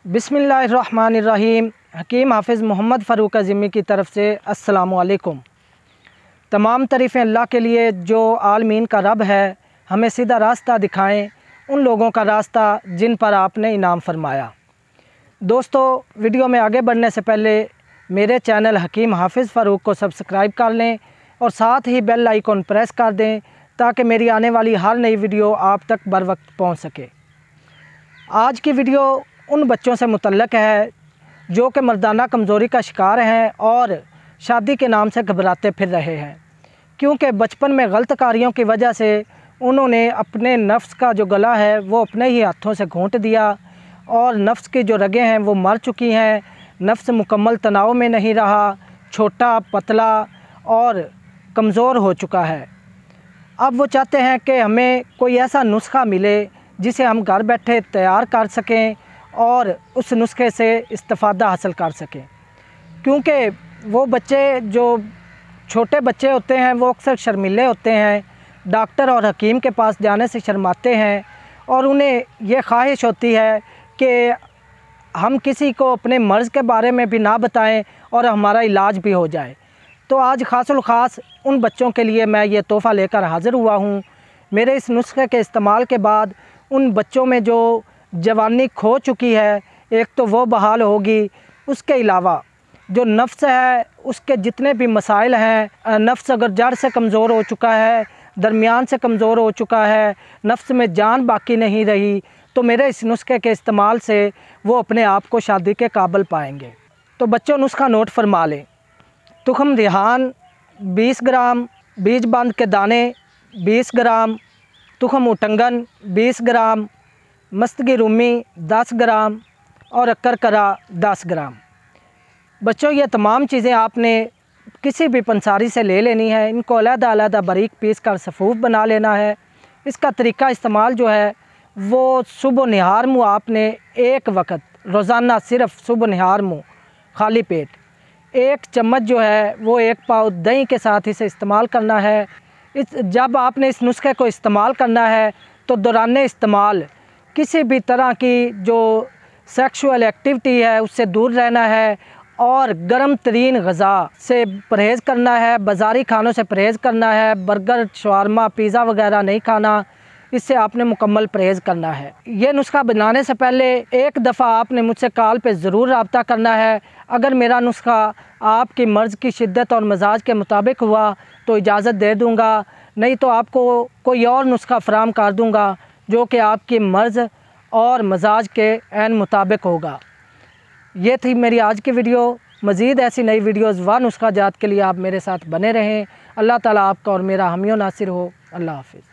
बिस्मिल्लाहिर्रहमानिर्रहीम। हकीम हाफिज़ मोहम्मद फ़ारूक अज़ीमी की तरफ़ से अस्सलामु अलैकुम। तमाम तारीफ़ें अल्लाह के लिए जो आलमीन का रब है, हमें सीधा रास्ता दिखाएं उन लोगों का रास्ता जिन पर आपने इनाम फरमाया। दोस्तों, वीडियो में आगे बढ़ने से पहले मेरे चैनल हकीम हाफिज़ फ़ारूक को सब्सक्राइब कर लें और साथ ही बेल आइकन प्रेस कर दें ताकि मेरी आने वाली हर नई वीडियो आप तक बर वक्त पहुँच सके। आज की वीडियो उन बच्चों से मुतल्लक़ है जो कि मर्दाना कमज़ोरी का शिकार हैं और शादी के नाम से घबराते फिर रहे हैं, क्योंकि बचपन में गलत कार्यों की वजह से उन्होंने अपने नफ्स का जो गला है वो अपने ही हाथों से घोंट दिया और नफ्स की जो रगें हैं वो मर चुकी हैं। नफ्स मुकम्मल तनाव में नहीं रहा, छोटा पतला और कमज़ोर हो चुका है। अब वो चाहते हैं कि हमें कोई ऐसा नुस्खा मिले जिसे हम घर बैठे तैयार कर सकें और उस नुस्खे से इस्तिफ़ादा हासिल कर सकें, क्योंकि वो बच्चे जो छोटे बच्चे होते हैं वो अक्सर शर्मीले होते हैं, डॉक्टर और हकीम के पास जाने से शर्माते हैं और उन्हें ये ख्वाहिश होती है कि हम किसी को अपने मर्ज़ के बारे में भी ना बताएं और हमारा इलाज भी हो जाए। तो आज ख़ासुल ख़ास उन बच्चों के लिए मैं ये तोहफ़ा लेकर हाज़िर हुआ हूँ। मेरे इस नुस्खे के इस्तेमाल के बाद उन बच्चों में जो जवानी खो चुकी है, एक तो वो बहाल होगी, उसके अलावा जो नफ्स है उसके जितने भी मसाइल हैं, नफ्स अगर जड़ से कमज़ोर हो चुका है, दरमियान से कमज़ोर हो चुका है, नफ्स में जान बाकी नहीं रही, तो मेरे इस नुस्खे के इस्तेमाल से वो अपने आप को शादी के काबिल पाएंगे। तो बच्चों, नुस्खा नोट फरमा लें। तुखम रिहान 20 ग्राम, बीज बंद के दाने 20 ग्राम, तुखम उटंगन 20 ग्राम, मस्तगी रूमी 10 ग्राम और अक्करकरा 10 ग्राम। बच्चों, ये तमाम चीज़ें आपने किसी भी पंसारी से ले लेनी है। इनको अलग-अलग बारीक पीस कर सफ़ूफ बना लेना है। इसका तरीका इस्तेमाल जो है वो सुबह निहार मुँह आपने एक वक्त रोज़ाना सिर्फ़ सुबह निहार मुँह खाली पेट 1 चम्मच जो है वो 1 पाव दही के साथ इसे इस्तेमाल करना है। जब आपने इस नुस्खे को इस्तेमाल करना है तो दौरान इस्तेमाल किसी भी तरह की जो सेक्सुअल एक्टिविटी है उससे दूर रहना है और गर्म तरीन ग़ज़ा से परहेज़ करना है, बाज़ारी खानों से परहेज़ करना है, बर्गर, शवारमा, पिज़्ज़ा वगैरह नहीं खाना, इससे आपने मुकम्मल परहेज़ करना है। ये नुस्खा बनाने से पहले एक दफ़ा आपने मुझसे कॉल पे ज़रूर रब्ता करना है। अगर मेरा नुस्खा आपकी मर्ज़ की शिद्दत और मिजाज के मुताबिक हुआ तो इजाज़त दे दूँगा, नहीं तो आपको कोई और नुस्खा फ़राहम कर दूँगा जो कि आपकी मर्ज़ और मिजाज के ऐन मुताबिक होगा। ये थी मेरी आज की वीडियो। मज़ीद ऐसी नई वीडियोज़ व नुस्खा जात के लिए आप मेरे साथ बने रहें। अल्लाह ताला आपका और मेरा हामी व नासिर हो। अल्लाह हाफ़िज़।